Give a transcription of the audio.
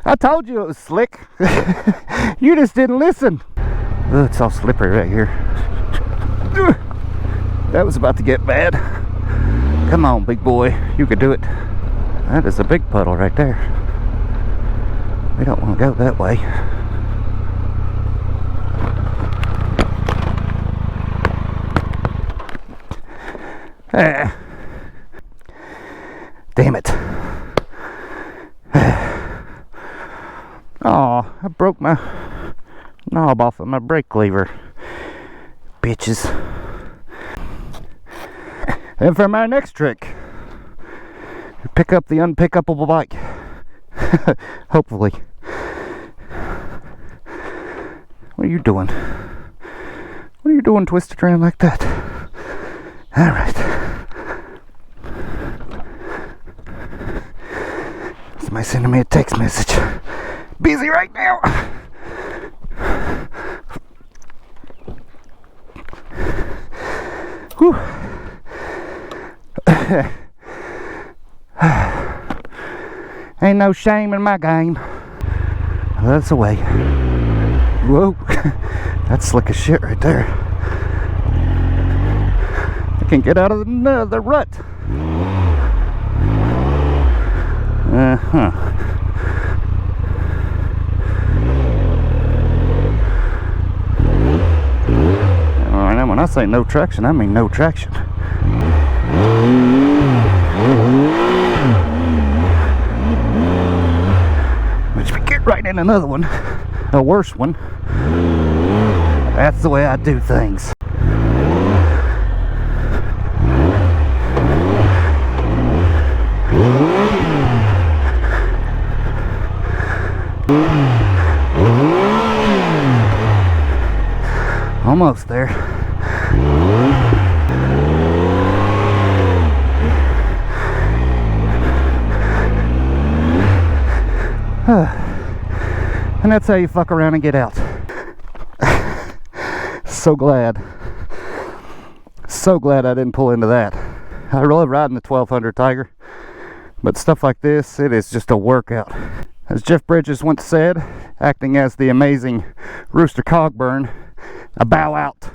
I told you it was slick. You just didn't listen. Ugh, it's all slippery right here. That was about to get bad. Come on, big boy. You could do it. That is a big puddle right there. We don't want to go that way. Ah. Damn it. Oh, I broke my knob off of my brake lever. Bitches. And for my next trick, pick up the unpickupable bike. Hopefully. What are you doing? What are you doing twisted around like that? Alright. Somebody sending me a text message. Busy right now. Whew. Ain't no shame in my game. That's the way. Whoa. That's slick as shit right there. I can't get out of the rut. And when I say no traction, I mean no traction. Which we get right in another one, a worse one. That's the way I do things. Almost there. And that's how you fuck around and get out. So glad I didn't pull into that. I love riding the 1200 Tiger, but stuff like this, it is just a workout. As Jeff Bridges once said, acting as the amazing Rooster Cogburn, a bow out.